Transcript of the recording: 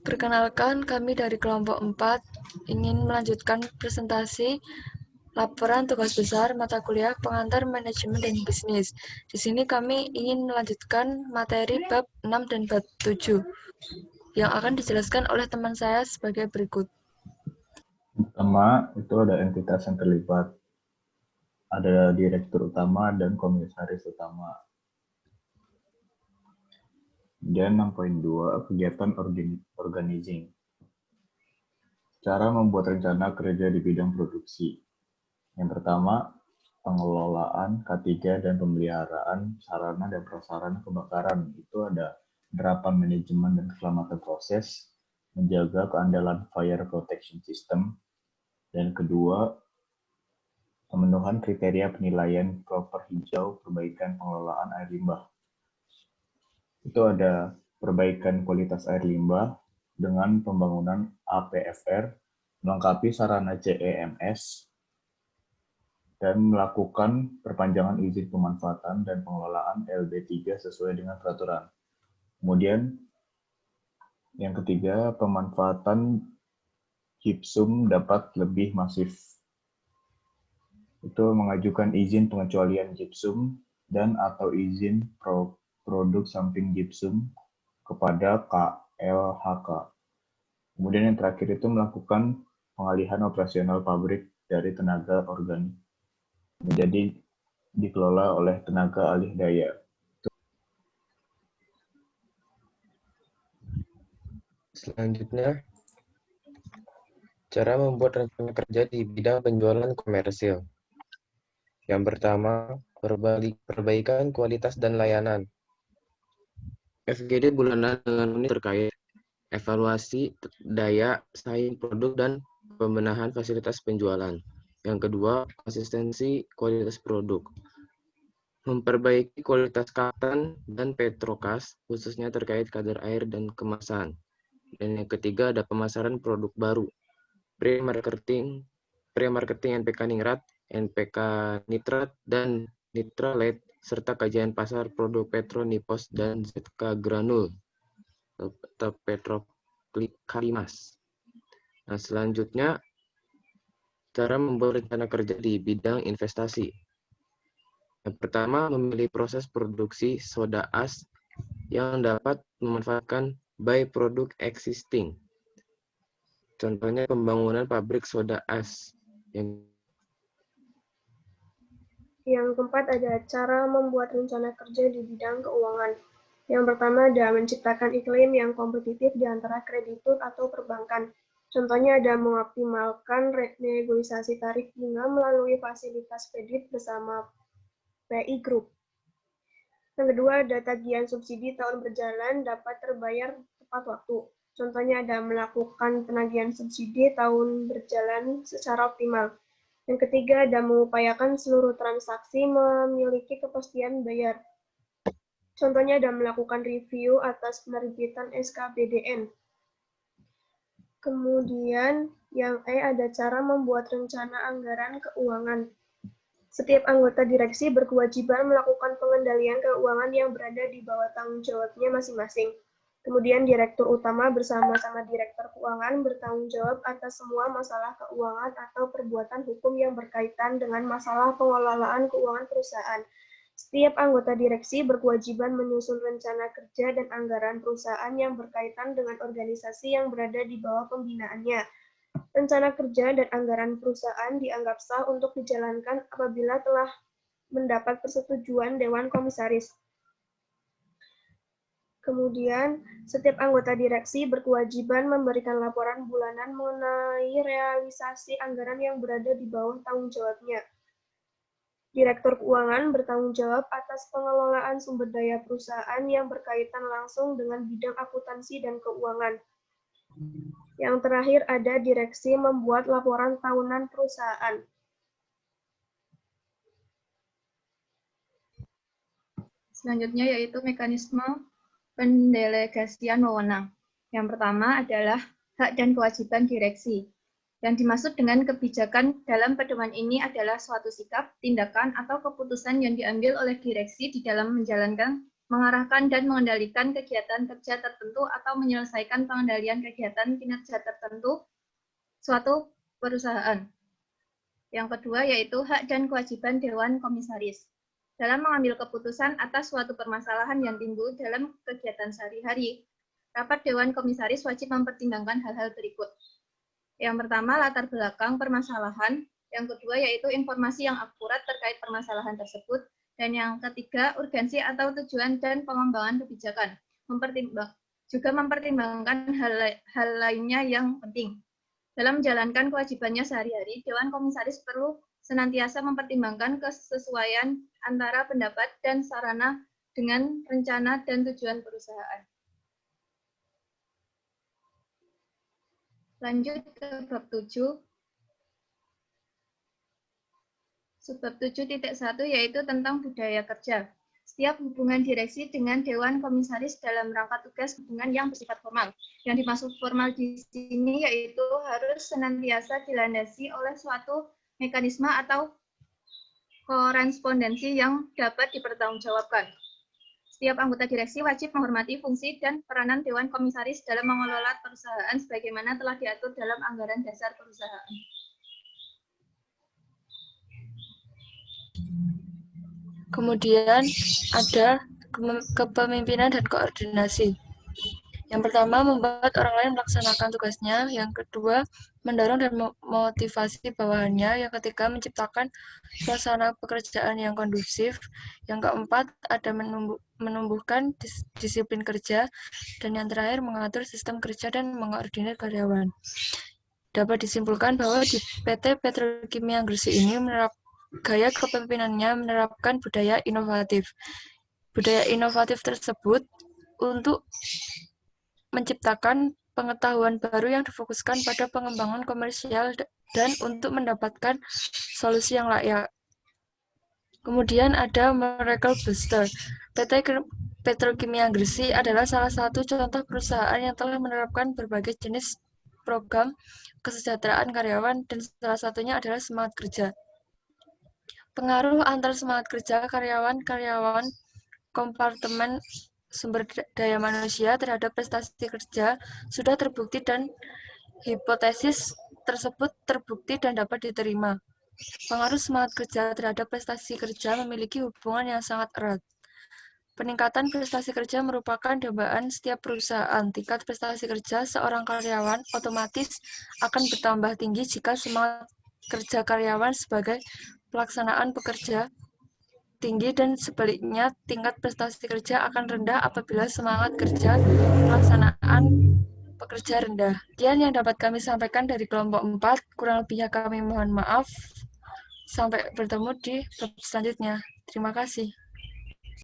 Perkenalkan, kami dari kelompok 4 ingin melanjutkan presentasi laporan tugas besar mata kuliah pengantar manajemen dan bisnis. Di sini kami ingin melanjutkan materi bab 6 dan bab 7 yang akan dijelaskan oleh teman saya sebagai berikut. Pertama, itu ada entitas yang terlibat. Ada direktur utama dan komisaris utama. Dan 6.2, kegiatan organizing. Cara membuat rencana kerja di bidang produksi. Yang pertama, pengelolaan K3 dan pemeliharaan sarana dan prasarana kebakaran. Itu ada penerapan manajemen dan keselamatan proses, menjaga keandalan fire protection system, dan kedua, pemenuhan kriteria penilaian proper hijau, perbaikan pengelolaan air limbah. Itu ada perbaikan kualitas air limbah dengan pembangunan APFR, melengkapi sarana CEMS, dan melakukan perpanjangan izin pemanfaatan dan pengelolaan LB3 sesuai dengan peraturan. Kemudian, yang ketiga, pemanfaatan gypsum dapat lebih masif. Itu mengajukan izin pengecualian gypsum dan atau izin produk samping gypsum kepada KLHK. Kemudian yang terakhir itu melakukan pengalihan operasional pabrik dari tenaga organik menjadi dikelola oleh tenaga alih daya. Selanjutnya, cara membuat rencana kerja di bidang penjualan komersil. Yang pertama, perbaikan kualitas dan layanan. FGD bulanan dengan unit terkait, evaluasi daya saing produk dan pembenahan fasilitas penjualan. Yang kedua, konsistensi kualitas produk. Memperbaiki kualitas katan dan petrokas, khususnya terkait kadar air dan kemasan. Dan yang ketiga, ada pemasaran produk baru. Pre-marketing NPK Ningrat, NPK Nitrat, dan Nitralate, serta kajian pasar produk Petro Nipos dan ZK Granul atau Petro Kalimas. Nah, selanjutnya, cara membuat rencana kerja di bidang investasi. Yang pertama, memilih proses produksi soda as yang dapat memanfaatkan by-product existing. Contohnya pembangunan pabrik soda as. Yang keempat ada cara membuat rencana kerja di bidang keuangan. Yang pertama ada menciptakan iklim yang kompetitif di antara kreditur atau perbankan. Contohnya ada mengoptimalkan renegosiasi tarif bunga melalui fasilitas kredit bersama PI Group. Yang kedua ada tagihan subsidi tahun berjalan dapat terbayar tepat waktu. Contohnya ada melakukan penagihan subsidi tahun berjalan secara optimal. Yang ketiga ada mengupayakan seluruh transaksi memiliki kepastian bayar. Contohnya ada melakukan review atas penerbitan SKBDN. Kemudian yang E ada cara membuat rencana anggaran keuangan. Setiap anggota direksi berkewajiban melakukan pengendalian keuangan yang berada di bawah tanggung jawabnya masing-masing. Kemudian direktur utama bersama-sama direktur keuangan bertanggung jawab atas semua masalah keuangan atau perbuatan hukum yang berkaitan dengan masalah pengelolaan keuangan perusahaan. Setiap anggota direksi berkewajiban menyusun rencana kerja dan anggaran perusahaan yang berkaitan dengan organisasi yang berada di bawah pembinaannya. Rencana kerja dan anggaran perusahaan dianggap sah untuk dijalankan apabila telah mendapat persetujuan Dewan Komisaris. Kemudian, setiap anggota direksi berkewajiban memberikan laporan bulanan mengenai realisasi anggaran yang berada di bawah tanggung jawabnya. Direktur keuangan bertanggung jawab atas pengelolaan sumber daya perusahaan yang berkaitan langsung dengan bidang akuntansi dan keuangan. Yang terakhir ada direksi membuat laporan tahunan perusahaan. Selanjutnya yaitu mekanisme pendelegasian wewenang. Yang pertama adalah hak dan kewajiban direksi. Yang dimaksud dengan kebijakan dalam pedoman ini adalah suatu sikap, tindakan, atau keputusan yang diambil oleh direksi di dalam menjalankan mengarahkan dan mengendalikan kegiatan kerja tertentu atau menyelesaikan pengendalian kegiatan kinerja tertentu suatu perusahaan. Yang kedua yaitu hak dan kewajiban Dewan Komisaris. Dalam mengambil keputusan atas suatu permasalahan yang timbul dalam kegiatan sehari-hari, rapat Dewan Komisaris wajib mempertimbangkan hal-hal berikut. Yang pertama, latar belakang permasalahan. Yang kedua, yaitu informasi yang akurat terkait permasalahan tersebut. Dan yang ketiga, urgensi atau tujuan dan pengembangan kebijakan. Juga mempertimbangkan hal lainnya yang penting. Dalam menjalankan kewajibannya sehari-hari, Dewan Komisaris perlu senantiasa mempertimbangkan kesesuaian antara pendapat dan sarana dengan rencana dan tujuan perusahaan. Lanjut ke bab 7. Subbab 7.1 yaitu tentang budaya kerja. Setiap hubungan direksi dengan Dewan Komisaris dalam rangka tugas hubungan yang bersifat formal. Yang dimaksud formal di sini yaitu harus senantiasa dilandasi oleh suatu mekanisme atau korespondensi yang dapat dipertanggungjawabkan. Setiap anggota direksi wajib menghormati fungsi dan peranan Dewan Komisaris dalam mengelola perusahaan sebagaimana telah diatur dalam anggaran dasar perusahaan. Kemudian ada kepemimpinan dan koordinasi. Yang pertama, membuat orang lain melaksanakan tugasnya. Yang kedua, mendorong dan memotivasi bawahannya. Yang ketiga, menciptakan suasana pekerjaan yang kondusif. Yang keempat, ada menumbuhkan disiplin kerja. Dan yang terakhir, mengatur sistem kerja dan mengkoordinir karyawan. Dapat disimpulkan bahwa di PT Petrokimia Gresik ini gaya kepemimpinannya menerapkan budaya inovatif. Budaya inovatif tersebut untuk menciptakan pengetahuan baru yang difokuskan pada pengembangan komersial dan untuk mendapatkan solusi yang layak. Kemudian ada Miracle Booster. PT Petrokimia Gresik adalah salah satu contoh perusahaan yang telah menerapkan berbagai jenis program kesejahteraan karyawan dan salah satunya adalah semangat kerja. Pengaruh antar semangat kerja karyawan kompartemen sumber daya manusia terhadap prestasi kerja sudah terbukti dan hipotesis tersebut terbukti dan dapat diterima. Pengaruh semangat kerja terhadap prestasi kerja memiliki hubungan yang sangat erat. Peningkatan prestasi kerja merupakan dambaan setiap perusahaan. Tingkat prestasi kerja seorang karyawan otomatis akan bertambah tinggi jika semangat kerja karyawan sebagai pelaksanaan pekerja tinggi dan sebaliknya tingkat prestasi kerja akan rendah apabila semangat kerja pelaksanaan pekerja rendah. Sekian yang dapat kami sampaikan dari kelompok 4, kurang lebihnya kami mohon maaf. Sampai bertemu di bab selanjutnya. Terima kasih.